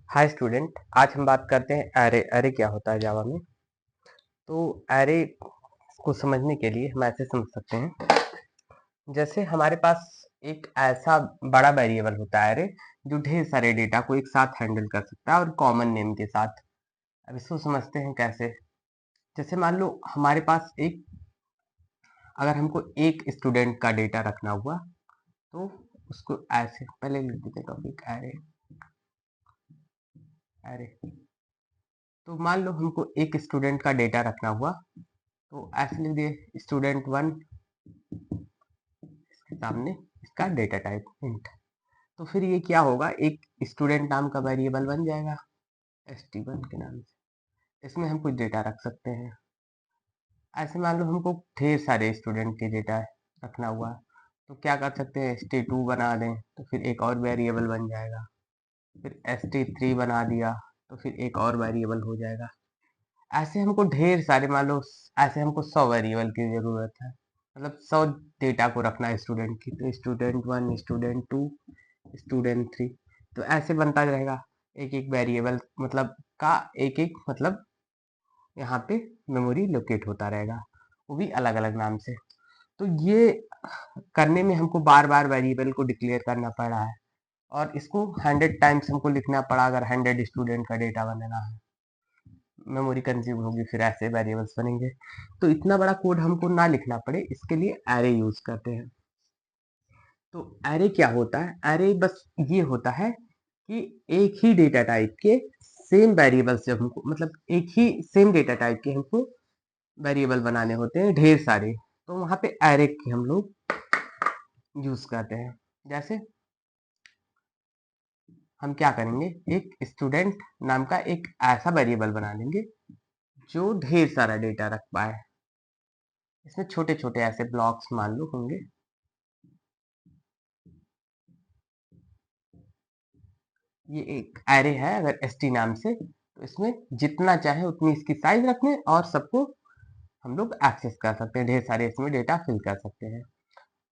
Hi student, आज हम बात करते हैं एरे। एरे क्या होता है जावा में। तो एरे को समझने के लिए हम ऐसे समझ सकते हैं, जैसे हमारे पास एक ऐसा बड़ा वेरिएबल होता है एरे, जो ढेर सारे डेटा को एक साथ हैंडल कर सकता है और कॉमन नेम के साथ। अब इसको समझते हैं कैसे। जैसे मान लो हमारे पास अगर हमको एक स्टूडेंट का डेटा रखना हुआ, तो उसको ऐसे पहले लिख देते हैं टॉपिक एरे। एरे तो मान लो हमको एक स्टूडेंट का डेटा रखना हुआ, तो ऐसे लिख दिए स्टूडेंट वन, इसके सामने इसका डेटा टाइप इंट। तो फिर ये क्या होगा, एक स्टूडेंट नाम का वेरिएबल बन जाएगा st1 के नाम से। इसमें हम कुछ डेटा रख सकते हैं। ऐसे मान लो हमको ढेर सारे स्टूडेंट के डेटा रखना हुआ, तो क्या कर सकते हैं, st2 बना दें तो फिर एक और वेरिएबल बन जाएगा। फिर st3 बना दिया तो फिर एक और वेरिएबल हो जाएगा। ऐसे हमको ढेर सारे, मान लो ऐसे हमको 100 वेरिएबल की जरूरत है, मतलब 100 डेटा को रखना है स्टूडेंट की। तो student one, student two, student three, तो ऐसे बनता रहेगा। एक एक वेरिएबल मतलब का एक एक मतलब यहाँ पे मेमोरी लोकेट होता रहेगा, वो भी अलग अलग नाम से। तो ये करने में हमको बार बार वेरिएबल को डिक्लेयर करना पड़ा है, और इसको 100 टाइम्स हमको लिखना पड़ा अगर 100 स्टूडेंट का डेटा बनाना है। मेमोरी कंज्यूम होगी, फिर ऐसे वेरिएबल्स बनेंगे। तो इतना बड़ा कोड हमको ना लिखना पड़े, इसके लिए एरे यूज करते हैं। तो एरे क्या होता है, एरे बस ये होता है कि एक ही डेटा टाइप के सेम वेरिएबल्स जब हमको, मतलब एक ही सेम डेटा टाइप के हमको वेरिएबल बनाने होते हैं ढेर सारे, तो वहां पे एरे की हम लोग यूज करते हैं। जैसे हम क्या करेंगे, एक स्टूडेंट नाम का एक ऐसा वेरिएबल बना लेंगे जो ढेर सारा डेटा रख पाए। इसमें छोटे छोटे ऐसे ब्लॉक्स मान लो होंगे। ये एक एरे है अगर st नाम से, तो इसमें जितना चाहे उतनी इसकी साइज रखने और सबको हम लोग एक्सेस कर सकते हैं, ढेर सारे इसमें डेटा फिल कर सकते हैं।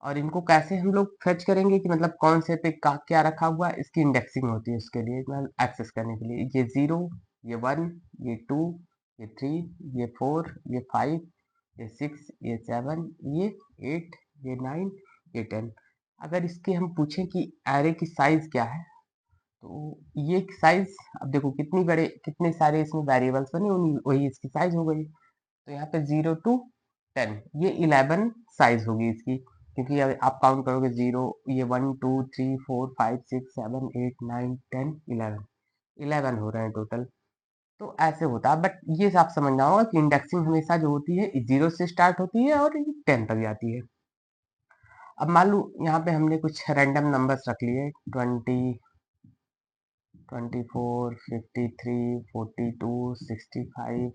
और इनको कैसे हम लोग फेच करेंगे कि मतलब कौन से पे क्या रखा हुआ है, इसकी इंडेक्सिंग होती है उसके लिए, मतलब एक्सेस करने के लिए। ये 0, ये 1, ये 2, ये 3, ये 4, ये 5, ये 6, ये 7, ये 8, ये 9, ये 10। अगर इसके हम पूछें कि एरे की साइज क्या है, तो ये साइज, अब देखो कितनी बड़े कितने सारे इसमें वेरिएबल्स बने, वही इसकी साइज हो गई। तो यहाँ पे 0 to 10, ये 11 साइज होगी इसकी, क्योंकि आप काउंट करोगे 0, ये 1 2 3 4 5 6 7 8 9 10 11, 11 हो रहे हैं टोटल। तो ऐसे होता है, बट ये आप समझना होगा कि इंडेक्सिंग हमेशा जो होती है 0 से स्टार्ट होती है और 10 तक जाती है। अब मान लो यहाँ पे हमने कुछ रैंडम नंबर्स रख लिए, 20, 24, 53, 42, 65,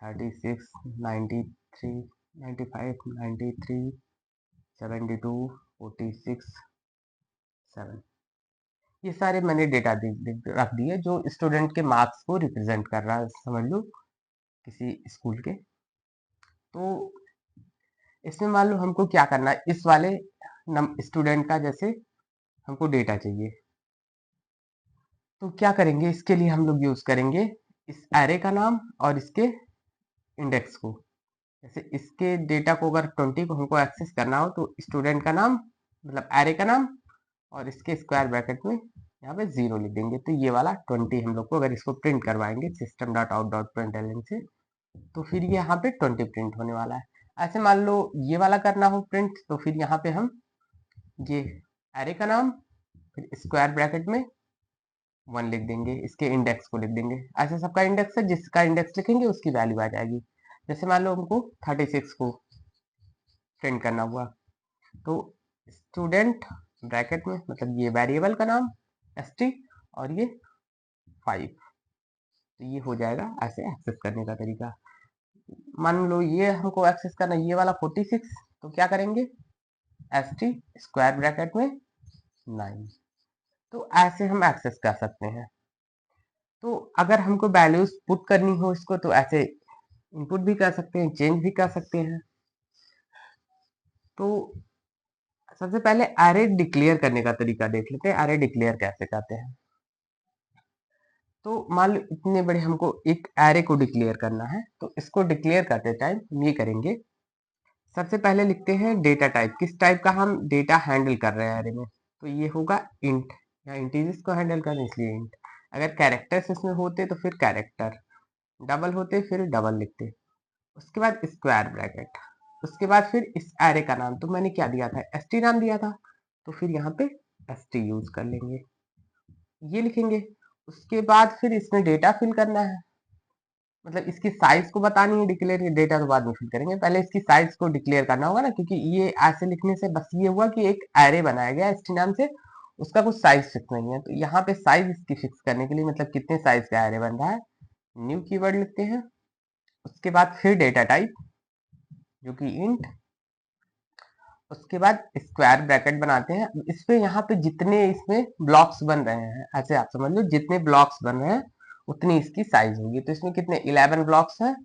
36, 93, 95, 93, 72, 46, 7। ये सारे मैंने डेटा रख दिए जो स्टूडेंट के मार्क्स को रिप्रेजेंट कर रहा है, समझ लो किसी स्कूल के। तो इसमें मान लो हमको क्या करना है, इस वाले स्टूडेंट का जैसे हमको डेटा चाहिए, तो क्या करेंगे, इसके लिए हम लोग यूज करेंगे इस एरे का नाम और इसके इंडेक्स को। जैसे इसके डेटा को अगर 20 को हमको एक्सेस करना हो, तो स्टूडेंट का नाम मतलब एरे का नाम और इसके स्क्वायर ब्रैकेट में यहाँ पे 0 लिख देंगे। तो ये वाला 20 हम लोग को अगर इसको प्रिंट करवाएंगे system dot out dot println से, तो फिर ये यहाँ पे 20 प्रिंट होने वाला है। ऐसे मान लो ये वाला करना हो प्रिंट, तो फिर यहाँ पे हम ये एरे का नाम फिर स्क्वायर ब्रैकेट में 1 लिख देंगे, इसके इंडेक्स को लिख देंगे। ऐसे सबका इंडेक्स है, जिसका इंडेक्स लिखेंगे उसकी वैल्यू आ जाएगी। जैसे मान लो हमको 36 को प्रिंट करना हुआ, तो स्टूडेंट ब्रैकेट में मतलब ये वेरिएबल का नाम st और ये 5, तो ये हो जाएगा ऐसे एक्सेस करने का तरीका। मान लो ये हमको एक्सेस करना ये वाला 46, तो क्या करेंगे, st स्क्वायर ब्रैकेट में 9। तो ऐसे हम एक्सेस कर सकते हैं। तो अगर हमको वैल्यूज पुट करनी हो इसको, तो ऐसे इनपुट भी कर सकते हैं, चेंज भी कर सकते हैं। तो सबसे पहले एरे डिक्लेयर करने का तरीका देख लेते हैं, एरे डिक्लेयर कैसे करते हैं। तो मान लो इतने बड़े हमको एक एरे को डिक्लेयर करना है, तो इसको डिक्लेयर करते टाइम हम ये करेंगे, सबसे पहले लिखते हैं डेटा टाइप, किस टाइप का हम डेटा हैंडल कर रहे हैं एरे में, तो ये होगा इंट, या इंटीजर्स को हैंडल कर इसलिए इंट। अगर कैरेक्टर्स इसमें होते तो फिर कैरेक्टर, डबल होते फिर डबल लिखते। उसके बाद स्क्वायर ब्रैकेट, उसके बाद फिर इस एरे का नाम, तो मैंने क्या दिया था, st नाम दिया था, तो फिर यहाँ पे st यूज कर लेंगे, ये लिखेंगे। उसके बाद फिर इसमें डेटा फिल करना है, मतलब इसकी साइज को बतानी है, डिक्लेयर डेटा तो बाद में फिल करेंगे, पहले इसकी साइज को डिक्लेयर करना होगा ना, क्योंकि ये ऐसे लिखने से बस ये हुआ कि एक एरे बनाया गया st नाम से, उसका कुछ साइज फिक्स नहीं है, तो यहाँ पे साइज इसकी फिक्स करने के लिए, मतलब कितने साइज का एरे बन रहा है, न्यू कीवर्ड लिखते हैं। उसके बाद फिर डेटा टाइप जो कि इंट, उसके बाद स्क्वायर ब्रैकेट बनाते हैं, इस पे यहाँ पे जितने इसमें ब्लॉक्स बन रहे हैं, ऐसे आप समझ लो जितने ब्लॉक्स बन रहे हैं उतनी इसकी साइज होगी, तो इसमें कितने 11 ब्लॉक्स हैं,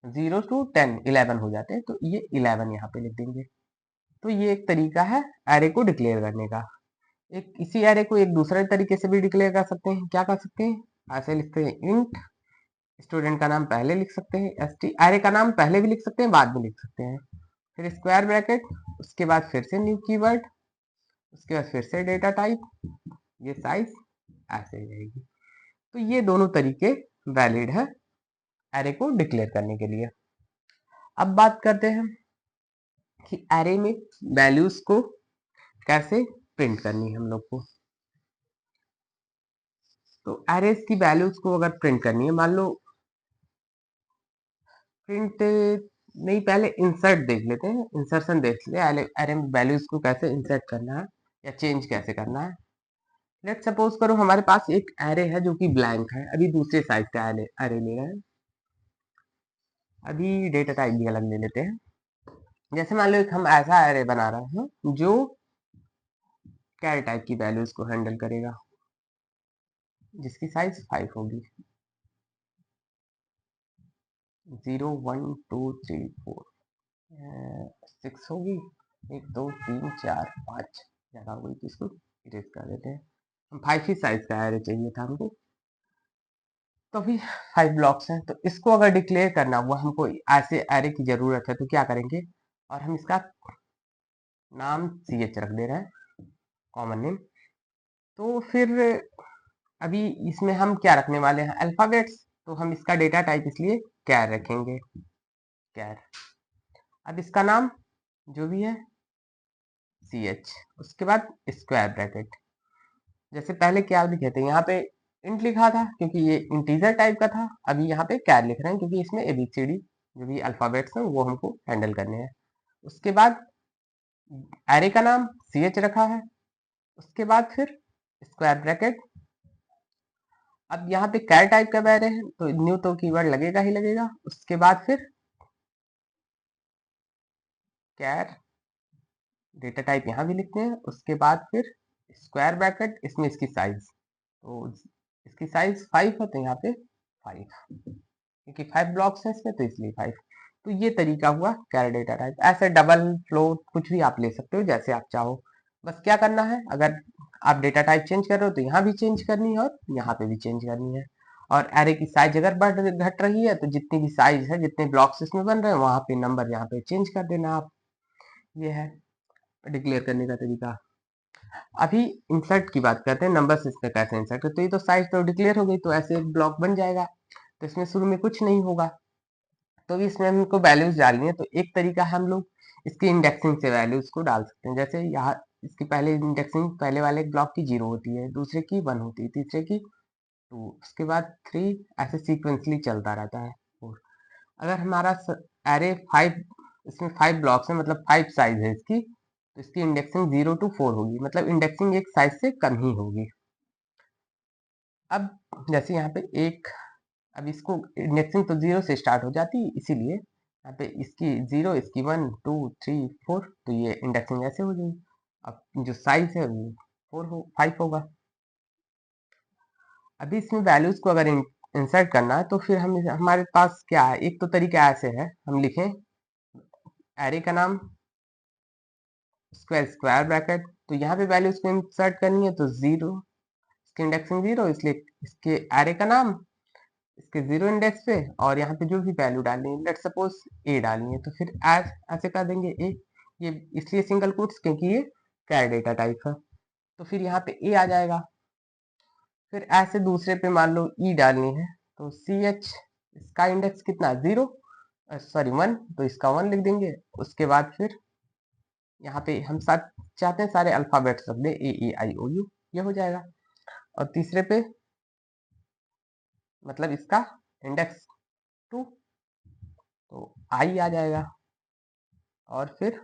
0 to 10 11 हो जाते हैं, तो ये 11 यहाँ पे लिख देंगे। तो ये एक तरीका है एरे को डिक्लेयर करने का। एक इसी एरे को एक दूसरे तरीके से भी डिक्लेयर कर सकते हैं, क्या कर सकते हैं, ऐसे लिखते हैं इंट, स्टूडेंट का नाम पहले लिख सकते हैं, एस टी, एरे का नाम पहले भी लिख सकते हैं बाद में लिख सकते हैं, फिर स्क्वायर ब्रैकेट, उसके बाद फिर से न्यू कीवर्ड, उसके बाद फिर से डेटा टाइप, ये साइज ऐसे ही रहेगी। तो ये दोनों तरीके वैलिड है एरे को डिक्लेयर करने के लिए। अब बात करते हैं कि एरे में वैल्यूज को कैसे प्रिंट करनी है हम लोग को। तो एरेज की वैल्यूज को अगर प्रिंट करनी है, मान लो प्रिंट नहीं, पहले इंसर्ट देख लेते हैं, इंसर्शन देख लेते हैं एरे में वैल्यूज को कैसे इंसर्ट करना है या चेंज कैसे करना है। लेट सपोज करो हमारे पास एक एरे है जो कि ब्लैंक है, अभी दूसरे साइज का एरे ले रहे हैं, अभी डेटा टाइप भी अलग ले लेते हैं। जैसे मान लो एक हम ऐसा एरे बना रहे हैं जो कैर टाइप की वैल्यूज को हैंडल करेगा, जिसकी साइज 5 होगी, 0 1 2 3 4 6 होगी, 1 2 3 4 5 ज्यादा हो गई, तो इसको इरेज कर देते हैं। हम 5 ही साइज का एरे चाहिए था हमको, तो अभी 5 ब्लॉक्स हैं, तो इसको अगर डिक्लेयर करना हुआ हमको ऐसे एरे की जरूरत है, तो क्या करेंगे, और हम इसका नाम ch रख दे रहे हैं, कॉमन नेम। तो फिर अभी इसमें हम क्या रखने वाले हैं, अल्फाबेट्स, तो हम इसका डेटा टाइप इसलिए कैर रखेंगे, कैर। अब इसका नाम जो भी है ch, उसके बाद स्क्वायर ब्रैकेट, जैसे पहले क्या लिखे थे यहाँ पे इंट लिखा था क्योंकि ये इंटीजर टाइप का था, अभी यहाँ पे कैर लिख रहे हैं क्योंकि इसमें एबीसीडी जो भी अल्फाबेट्स हैं वो हमको हैंडल करने हैं। उसके बाद एरे का नाम ch रखा है, उसके बाद फिर स्क्वायर ब्रैकेट। अब यहाँ पे कैर टाइप का एरे है तो न्यू तो कीवर्ड लगेगा ही लगेगा, उसके बाद फिर कैर, डेटा टाइप यहाँ भी लिखते हैं, उसके बाद फिर स्क्वायर ब्रैकेट, इसमें इसकी साइज, तो इसकी साइज 5 है तो यहाँ पे 5, क्योंकि 5 ब्लॉक्स हैं इसमें तो इसलिए 5। तो ये तरीका हुआ कैर डेटा टाइप। ऐसे डबल फ्लोट कुछ भी आप ले सकते हो जैसे आप चाहो, बस क्या करना है, अगर आप डेटा टाइप चेंज कर रहे हो तो यहाँ भी चेंज करनी है और यहाँ पे भी चेंज करनी है। और एरे की साइज अगर बढ़ घट रही है तो जितनी भी साइज है, जितने ब्लॉक्स इसमें बन रहे हैं वहां पे नंबर यहाँ पे चेंज कर देना आप। ये है डिक्लेयर करने का तरीका। अभी इंसर्ट की बात करते हैं, नंबर्स इसमें कैसे इंसर्ट करते, तो ये तो साइज तो डिक्लेयर हो गई, तो ऐसे एक ब्लॉक बन जाएगा, तो इसमें शुरू में कुछ नहीं होगा, तो भी इसमें हमको वैल्यूज डालनी है, तो एक तरीका है हम लोग इसकी इंडेक्सिंग से वैल्यूज को डाल सकते हैं। जैसे यहाँ इसकी पहले इंडेक्सिंग पहले वाले ब्लॉक की 0 होती है, दूसरे की 1 होती है, तीसरे की 2, उसके बाद 3, ऐसे सीक्वेंसली चलता रहता है। और अगर हमारा एरे 5, इसमें 5 ब्लॉक्स है, मतलब 5 साइज है इसकी, तो इसकी इंडेक्सिंग 0 to 4 होगी, मतलब इंडेक्सिंग एक साइज से कम ही होगी। अब जैसे यहाँ पे एक, अब इसको इंडेक्सिंग तो 0 से स्टार्ट हो जाती है, इसीलिए यहाँ पे इसकी 0, इसकी 1 2 3 4, तो ये इंडेक्सिंग ऐसे हो जाएगी। अब जो साइज है वो 5 होगा। अभी इसमें वैल्यूज को अगर इंसर्ट करना है तो फिर हम हमारे पास क्या है, एक तो तरीका ऐसे है, हम लिखें एरे का नाम स्क्वायर ब्रैकेट, तो यहाँ पे वैल्यूज को इंसर्ट करनी है तो 0 इसकी इंडेक्सिंग 0, इसलिए इसके एरे का नाम इसके 0 इंडेक्स पे, और यहाँ पे जो भी वैल्यू डालनी है, लेट्स सपोज ए डालनी है, तो फिर एज ऐसे कर देंगे ए। ये इसलिए सिंगल कोट्स क्योंकि ये कैर डेटा टाइप है, तो फिर यहाँ पे ए आ जाएगा। फिर ऐसे दूसरे पे मान लो ई डालनी है, तो सी एच, इसका इंडेक्स कितना 0, सॉरी 1, तो इसका 1 लिख देंगे। उसके बाद फिर यहाँ पे हम साथ चाहते हैं सारे अल्फाबेट्स रख दें, ए ई आई ओ यू, ये हो जाएगा। और तीसरे पे मतलब इसका इंडेक्स 2, तो आई आ जाएगा। और फिर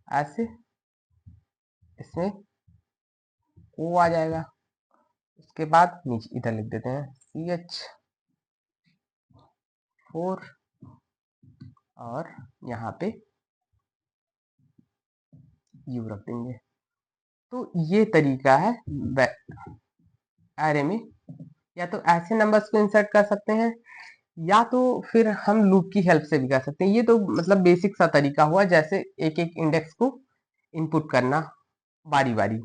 ऐसे इसमें ओ आ जाएगा। उसके बाद नीचे इधर लिख देते हैं सी एच 4, और यहाँ पे यू रख देंगे। तो ये तरीका है एरे में, या तो ऐसे नंबर्स को इंसर्ट कर सकते हैं, या तो फिर हम लूप की हेल्प से भी कर सकते हैं। ये तो मतलब बेसिक सा तरीका हुआ, जैसे एक एक इंडेक्स को इनपुट करना बारी बारी।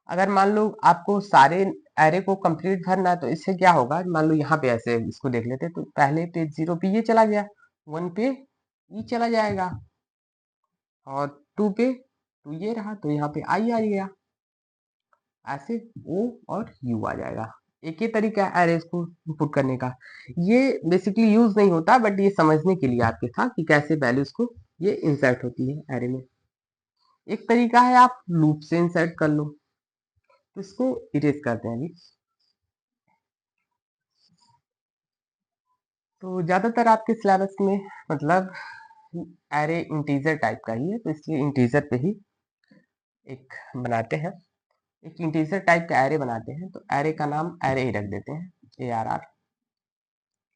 अगर मान लो आपको सारे एरे को कंप्लीट भरना है, तो इससे क्या होगा, मान लो यहाँ पे ऐसे इसको देख लेते, तो पहले पे 0 पे ये चला गया, 1 पे ई चला जाएगा, और 2 पे 2 ये रहा, तो यहाँ पे आई आ गया, ऐसे ओ और यू आ जाएगा। एक ही तरीका है एरेज को इनपुट करने का। ये बेसिकली यूज नहीं होता, बट ये समझने के लिए आपके था कि कैसे वैल्यूज को ये इंसर्ट होती है एरे में। एक तरीका है आप लूप से इंसर्ट कर लो, तो इसको इरेज करते हैं अभी। तो ज्यादातर आपके सिलेबस में मतलब एरे इंटीजर टाइप का ही है, तो इसलिए इंटीजर पे ही एक बनाते हैं, एक इंटीजर टाइप का एरे बनाते हैं। तो एरे का नाम एरे ही रख देते हैं, ए आर आर,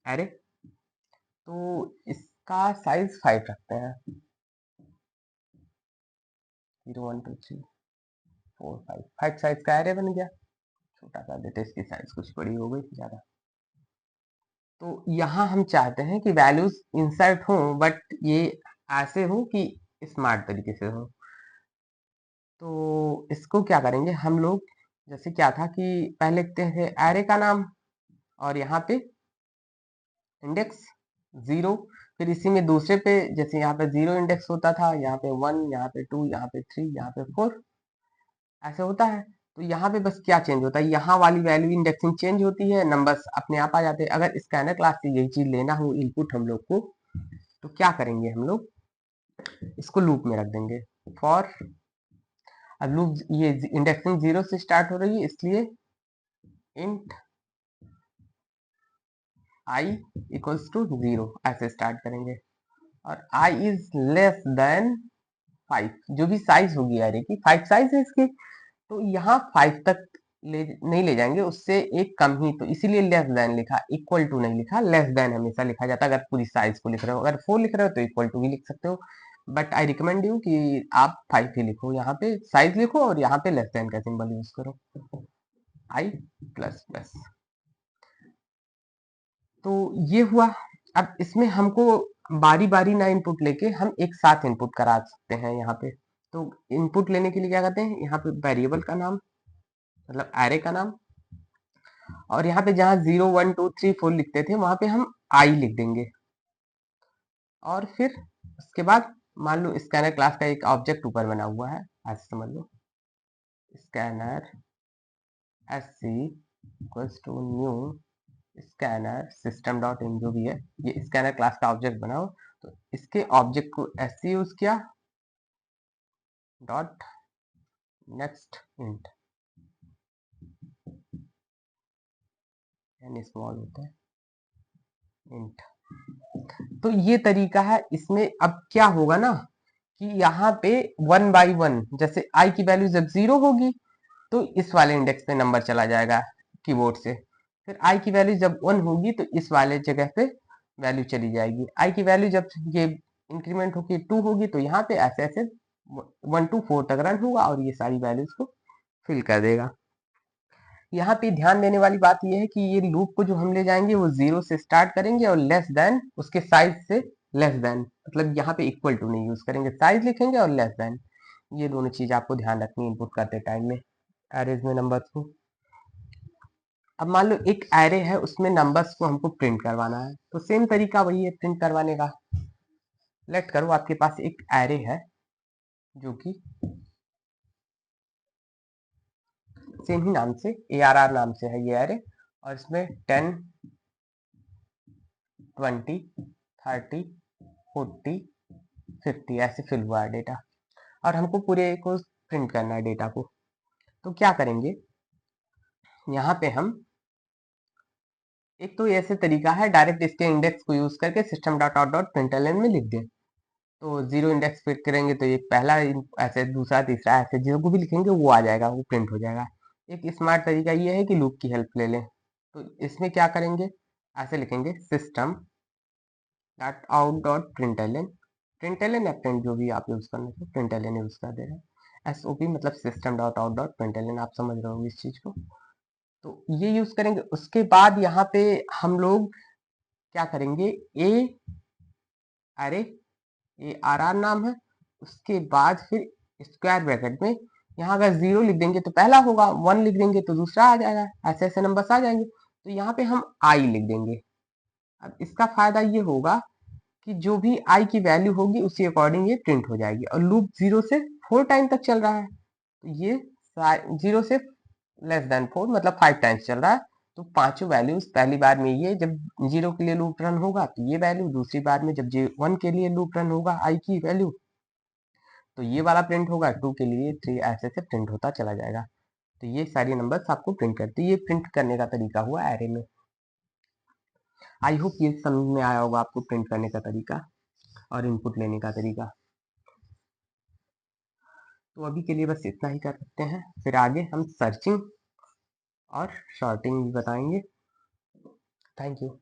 एरे। तो इसका साइज 5 रखते हैं, 0 1 2 3 4 5, 5 साइज का एरे बन गया। छोटा कर देते, इसकी साइज कुछ बड़ी हो गई ज्यादा। तो यहाँ हम चाहते हैं कि वैल्यूज इंसर्ट हो, बट ये ऐसे हो कि स्मार्ट तरीके से हो। तो इसको क्या करेंगे हम लोग, जैसे क्या था कि पहले लिखते थे एरे का नाम, और यहाँ पे इंडेक्स 0, फिर इसी में दूसरे पे जैसे यहाँ पे 0 इंडेक्स होता था, यहाँ पे 1, यहाँ पे 2, यहाँ पे 3, यहाँ पे 4, ऐसे होता है। तो यहाँ पे बस क्या चेंज होता है, यहाँ वाली वैल्यू इंडेक्सिंग चेंज होती है, नंबर्स अपने आप आ जाते हैं। अगर स्कैनर क्लास से यही चीज लेना हो इनपुट हम लोग को, तो क्या करेंगे हम लोग, इसको लूप में रख देंगे फॉर। अब लूप ये इंडेक्सिंग 0 से स्टार्ट हो रही है, इसलिए इंट आई इक्वल्स टू 0 ऐसे स्टार्ट करेंगे, और आई इज लेस देन 5, जो भी साइज होगी एरे की, 5 साइज है इसकी, तो यहाँ 5 तक नहीं ले जाएंगे, उससे एक कम ही, तो इसीलिए लेस देन लिखा, इक्वल टू नहीं लिखा, लेस देन हमेशा लिखा जाता है अगर पूरी साइज को लिख रहे हो। अगर 4 लिख रहे हो तो इक्वल टू भी लिख सकते हो, बट आई रिकमेंड यू कि आप 5 ही लिखो, यहाँ पे साइज लिखो और यहाँ पे लेस देन का सिंबल यूज करो, आई प्लस प्लस। तो ये हुआ। अब इसमें हमको बारी बारी ना इनपुट लेके हम एक साथ इनपुट करा सकते हैं यहाँ पे। तो इनपुट लेने के लिए क्या करते हैं, यहाँ पे वेरिएबल का नाम मतलब एरे का नाम, और यहाँ पे जहाँ 0 1 2 3 4 लिखते थे वहां पे हम आई लिख देंगे। और फिर उसके बाद मान लो स्कैनर क्लास का एक ऑब्जेक्ट ऊपर बना हुआ है, ऐसे समझ लो, scanner S C equals to new scanner system dot in, जो भी है, ये स्कैनर क्लास का ऑब्जेक्ट बनाओ। तो इसके ऑब्जेक्ट को एस सी यूज किया, डॉट नेक्स्ट इंट, यानी स्मॉल होता है इंट। तो ये तरीका है। इसमें अब क्या होगा ना कि यहाँ पे 1 बाई 1, जैसे आई की वैल्यू जब 0 होगी तो इस वाले इंडेक्स पे नंबर चला जाएगा कीबोर्ड से, फिर आई की वैल्यू जब 1 होगी तो इस वाले जगह पे वैल्यू चली जाएगी। आई की वैल्यू जब ये इंक्रीमेंट होगी 2 होगी तो यहाँ पे ऐसे ऐसे 1 to 4 तक रन होगा और ये सारी वैल्यूज को फिल कर देगा। यहाँ पे ध्यान देने वाली बात यह है कि ये लूप को जो हम ले जाएंगे वो 0 से स्टार्ट करेंगे और लेस देन उसके साइज से लेस देन, मतलब यहाँ पे इक्वल टू नहीं यूज करेंगे, साइज लिखेंगे और लेस देन। ये दोनों चीज आपको ध्यान रखनी इनपुट करते टाइम में एरेज में नंबर्स को। अब मान लो एक एरे है, उसमें नंबर्स को हमको प्रिंट करवाना है, तो सेम तरीका वही है प्रिंट करवाने का। लेट करो आपके पास एक एरे है जो कि सेम ही नाम से ARR नाम से है ये एरे, और इसमें 10 20 30 40 50 ऐसे फिल हुआ है डेटा, और हमको पूरे को प्रिंट करना है डेटा को। तो क्या करेंगे, यहाँ पे हम एक तो ऐसे तरीका है डायरेक्ट इसके इंडेक्स को यूज करके system dot out dot println में लिख दें। तो 0 इंडेक्स पे करेंगे तो एक पहला ऐसे दूसरा तीसरा ऐसे जो भी लिखेंगे वो आ जाएगा, वो प्रिंट हो जाएगा। एक स्मार्ट तरीका ये है कि लूप की हेल्प ले लें। तो इसमें क्या करेंगे, ऐसे लिखेंगे system dot out dot println, println या प्रिंट जो भी आप यूज करना चाहिए प्रिंटलन यूज कर दे रहे हैं। SOP मतलब system dot out dot println, आप समझ रहे होंगे इस चीज को। तो ये यूज करेंगे। उसके बाद यहाँ पे हम लोग क्या करेंगे, ए अरे ARR नाम है, उसके बाद फिर स्क्वायर ब्रैकेट में यहाँ अगर 0 लिख देंगे तो पहला होगा, 1 लिख देंगे तो दूसरा आ जाएगा, ऐसे ऐसे नंबर्स आ जाएंगे। तो यहाँ पे हम आई लिख देंगे। अब इसका फायदा ये होगा कि जो भी आई की वैल्यू होगी उसी अकॉर्डिंग ये प्रिंट हो जाएगी, और लूप 0 से 4 टाइम तक चल रहा है। तो ये 0 से लेस देन 4 मतलब 5 टाइम्स चल रहा है। तो पांचों वैल्यूज पहली बार में ये जब 0 के लिए लूप रन होगा तो ये वैल्यू, दूसरी बार में जब 1 के लिए लूप रन होगा आई की वैल्यू तो ये वाला प्रिंट होगा, 2 के लिए 3, ऐसे से प्रिंट होता चला जाएगा। तो ये सारी नंबर्स आपको प्रिंट करते हैं। ये प्रिंट करने का तरीका हुआ एरे में। आई होप ये समझ में आया होगा आपको प्रिंट करने का तरीका और इनपुट लेने का तरीका। तो अभी के लिए बस इतना ही कर सकते हैं, फिर आगे हम सर्चिंग और शॉर्टिंग भी बताएंगे। Thank you.